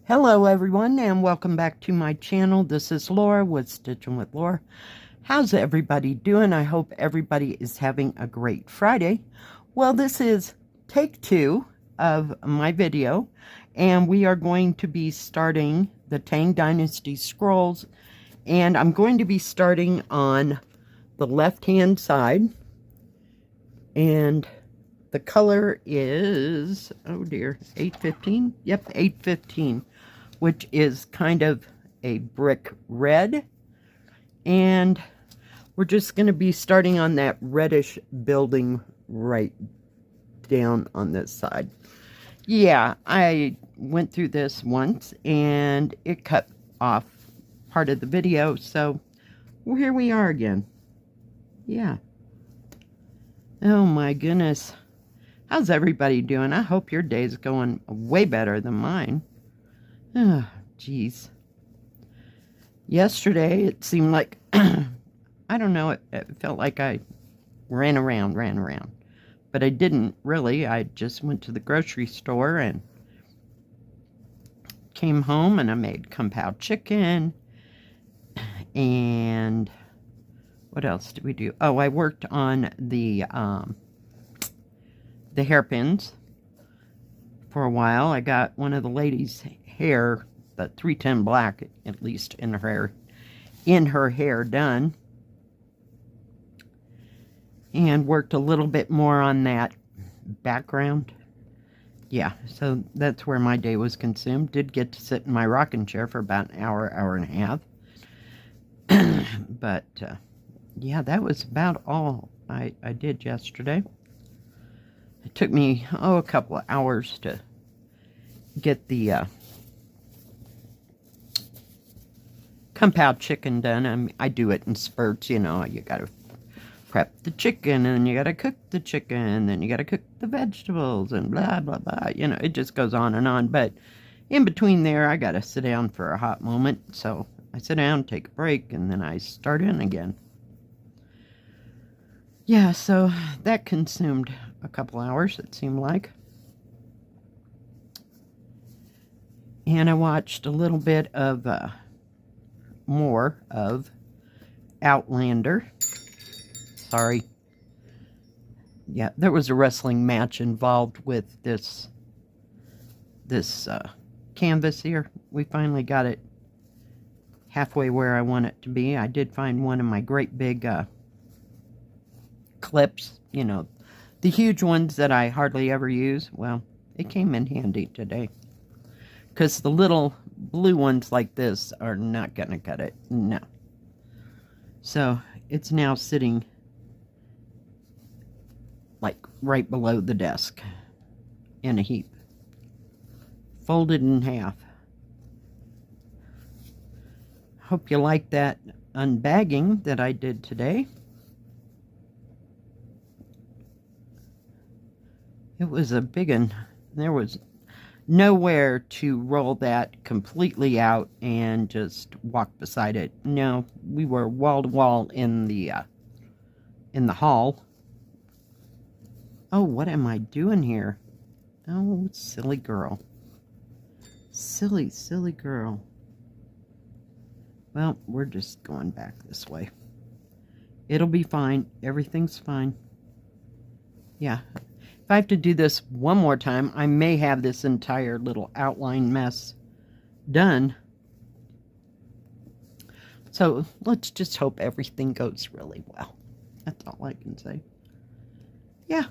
Hello everyone and welcome back to my channel. This is Laura with Stitchin with Laura. How's everybody doing? I hope everybody is having a great Friday. Well, this is take 2 of my video and we are going to be starting the Tang Dynasty scrolls, and I'm going to be starting on the left hand side, and the color is, oh dear, 815? Yep, 815, which is kind of a brick red. And we're just going to be starting on that reddish building right down on this side. Yeah, I went through this once and it cut off part of the video, so here we are again. Yeah. Oh my goodness. How's everybody doing? I hope your day's going way better than mine. Oh, geez. Yesterday, it seemed like, I don't know, it felt like I ran around. But I didn't, really. I just went to the grocery store and came home and I made kung pao chicken. And what else did we do? Oh, I worked on the hairpins for a while. I got one of the ladies' hair, the 310 black, at least in her hair done, and worked a little bit more on that background. Yeah, so that's where my day was consumed. Did get to sit in my rocking chair for about an hour and a half. But yeah, that was about all I did yesterday. It took me, a couple of hours to get the kung pao chicken done. I do it in spurts, you know. You gotta prep the chicken, and then you gotta cook the chicken, and then you gotta cook the vegetables, and blah, blah, blah. You know, it just goes on and on. But in between there, I gotta sit down for a hot moment. So I sit down, take a break, and then I start in again. Yeah, so that consumed a couple hours, it seemed like. And I watched a little bit of more of Outlander. Sorry. Yeah, there was a wrestling match involved with this canvas here. We finally got it halfway where I want it to be. I did find one of my great big clips, you know, the huge ones that I hardly ever use. Well, it came in handy today, because the little blue ones like this are not going to cut it. No. So it's now sitting like right below the desk in a heap, folded in half. Hope you like that unbagging that I did today. It was a big one. There was nowhere to roll that completely out and just walk beside it. No, we were wall to wall in the hall. Oh, what am I doing here? Oh, silly girl. Silly, silly girl. Well, we're just going back this way. It'll be fine. Everything's fine. Yeah. If I have to do this one more time, I may have this entire little outline mess done. So let's just hope everything goes really well. That's all I can say. Yeah.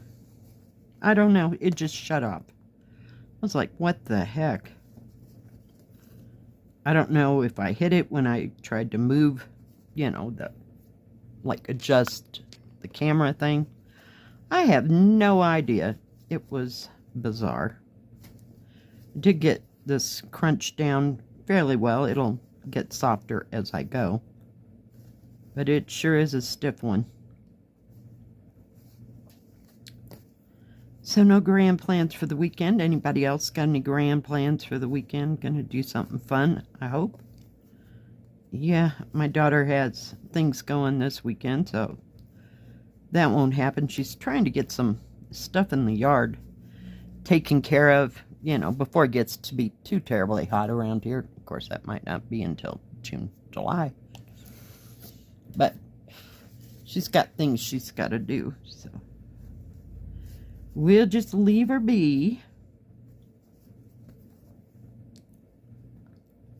I don't know. It just shut up. I was like, what the heck? I don't know if I hit it when I tried to move, you know, adjust the camera thing. I have no idea. It was bizarre. I did get this crunched down fairly well. It'll get softer as I go. But it sure is a stiff one. So no grand plans for the weekend. Anybody else got any grand plans for the weekend? Gonna do something fun, I hope. Yeah, my daughter has things going this weekend, so that won't happen. She's trying to get some stuff in the yard taken care of, you know, before it gets to be too terribly hot around here. Of course, that might not be until June, July. But she's got things she's got to do, so we'll just leave her be.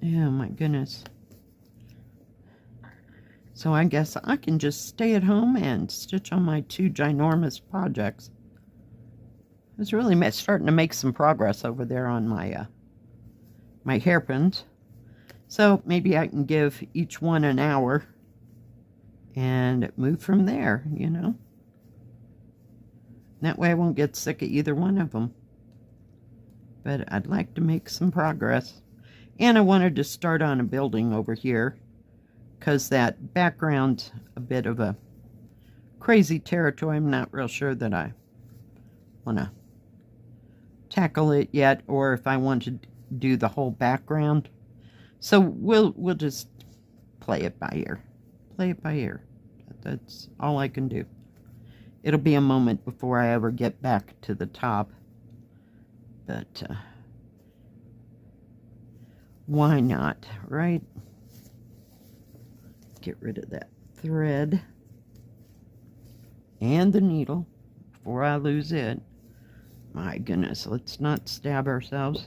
Oh my goodness. So I guess I can just stay at home and stitch on my 2 ginormous projects. I was really starting to make some progress over there on my my hairpins. So maybe I can give each one an hour and move from there, you know. That way I won't get sick of either one of them. But I'd like to make some progress. And I wanted to start on a building over here, because that background's a bit of a crazy territory. I'm not real sure that I want to tackle it yet, or if I want to do the whole background. So we'll just play it by ear. Play it by ear. That's all I can do. It'll be a moment before I ever get back to the top. But why not, right? Get rid of that thread and the needle before I lose it. My goodness, let's not stab ourselves.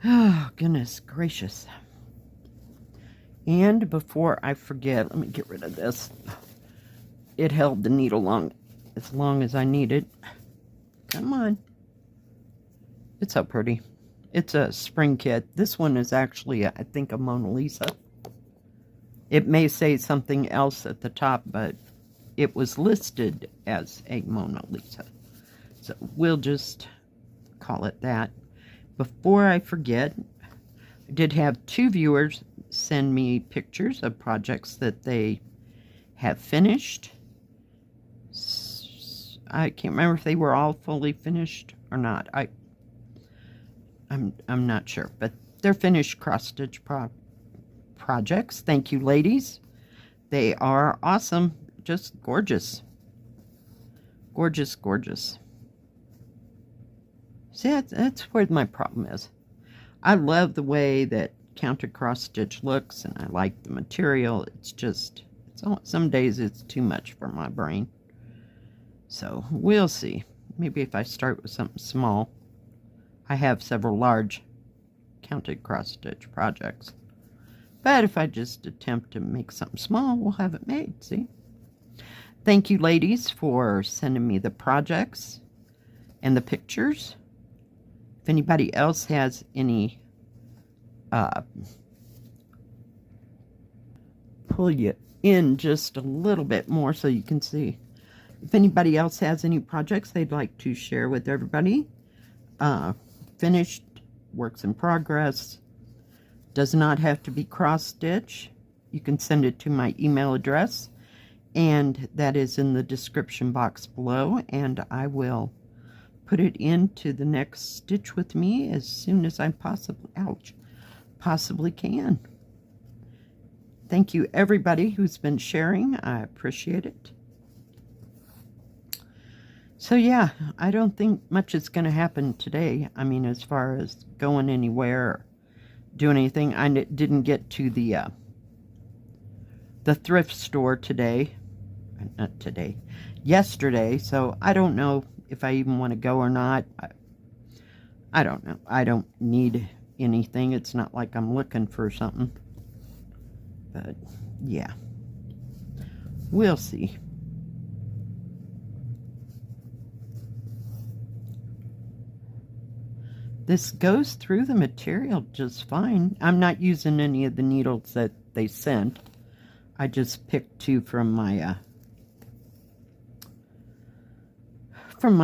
Oh, goodness gracious. And before I forget, let me get rid of this. It held the needle as long as I needed. Come on. It's so pretty. It's a spring kit. This one is actually, I think, a Mona Lisa. It may say something else at the top, but it was listed as a Mona Lisa. So we'll just call it that. Before I forget, I did have 2 viewers send me pictures of projects that they have finished. I can't remember if they were all fully finished or not. I'm not sure, but they're finished cross-stitch projects. Thank you, ladies. They are awesome. Just gorgeous. Gorgeous, gorgeous. See, that's where my problem is. I love the way that counter cross-stitch looks, and I like the material. It's just, some days it's too much for my brain. So, we'll see. Maybe if I start with something small. I have several large counted cross-stitch projects. But if I just attempt to make something small, we'll have it made, see? Thank you, ladies, for sending me the projects and the pictures. If anybody else has any, pull you in just a little bit more so you can see. If anybody else has any projects they'd like to share with everybody, finished, works in progress, does not have to be cross-stitch. You can send it to my email address, and that is in the description box below, and I will put it into the next Stitch with Me as soon as I possibly can. Thank you, everybody who's been sharing. I appreciate it. So yeah, I don't think much is going to happen today. I mean, as far as going anywhere or doing anything. I didn't get to the thrift store today. Not today. Yesterday. So I don't know if I even want to go or not. I don't know. I don't need anything. It's not like I'm looking for something. But yeah. We'll see. This goes through the material just fine. I'm not using any of the needles that they sent. I just picked 2 from my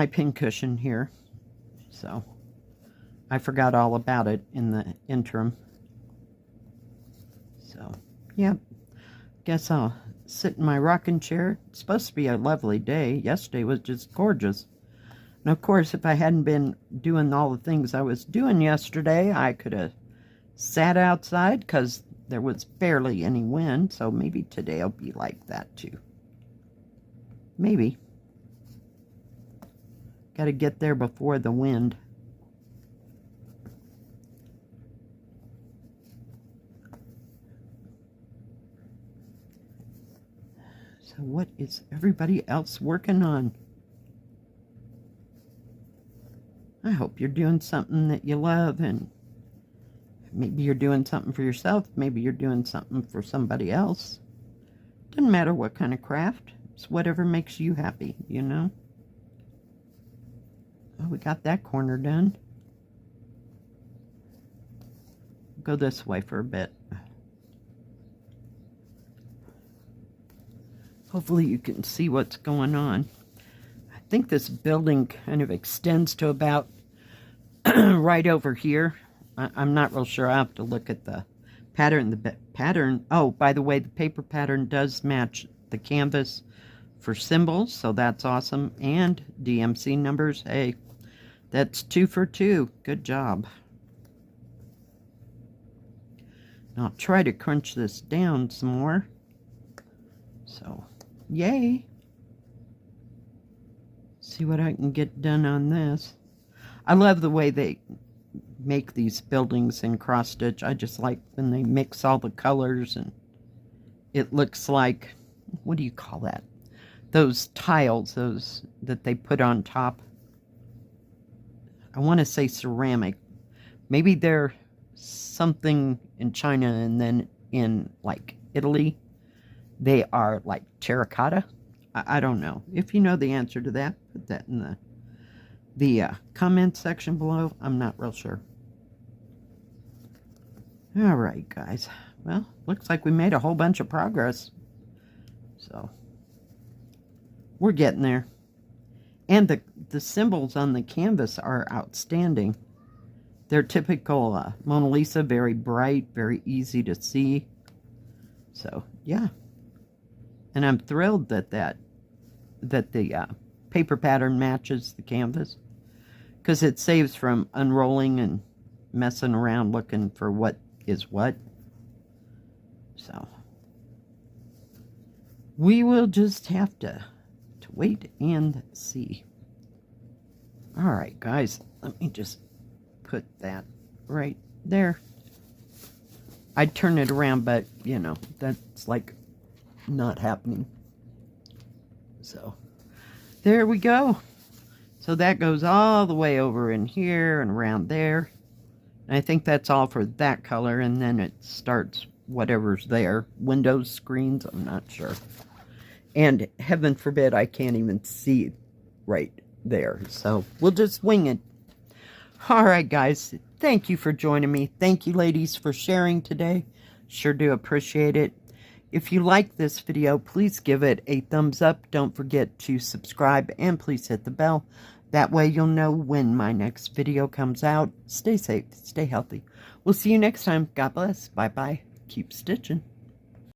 pincushion here. So I forgot all about it in the interim. So yeah, guess I'll sit in my rocking chair. It's supposed to be a lovely day. Yesterday was just gorgeous. And of course, if I hadn't been doing all the things I was doing yesterday, I could have sat outside because there was barely any wind. So maybe today will be like that too. Maybe. Got to get there before the wind. So what is everybody else working on? I hope you're doing something that you love, and maybe you're doing something for yourself. Maybe you're doing something for somebody else. Doesn't matter what kind of craft. It's whatever makes you happy, you know? Oh, we got that corner done. Go this way for a bit. Hopefully you can see what's going on. I think this building kind of extends to about right over here. I'm not real sure. I have to look at the pattern. The pattern, oh, by the way, the paper pattern does match the canvas for symbols, so that's awesome. And DMC numbers, hey, that's 2 for 2. Good job. Now I'll try to crunch this down some more. So, yay. See what I can get done on this. I love the way they make these buildings in cross stitch. I just like when they mix all the colors and it looks like, what do you call that? Those tiles, those that they put on top. I want to say ceramic. Maybe they're something in China, and then in like Italy they are like terracotta. I don't know. If you know the answer to that, put that in the comment section below. I'm not real sure. All right, guys. Well, looks like we made a whole bunch of progress. So, we're getting there. And the symbols on the canvas are outstanding. They're typical Mona Lisa, very bright, very easy to see. So, yeah. And I'm thrilled that the paper pattern matches the canvas, because it saves from unrolling and messing around looking for what is what. So we will just have to wait and see. All right, guys, let me just put that right there. I'd turn it around, but you know, that's like not happening. So there we go. So that goes all the way over in here and around there. And I think that's all for that color, and then it starts whatever's there. Windows, screens, I'm not sure. And heaven forbid I can't even see right there. So we'll just wing it. All right, guys. Thank you for joining me. Thank you, ladies, for sharing today. Sure do appreciate it. If you like this video, please give it a thumbs up. Don't forget to subscribe, and please hit the bell. That way you'll know when my next video comes out. Stay safe. Stay healthy. We'll see you next time. God bless. Bye-bye. Keep stitching.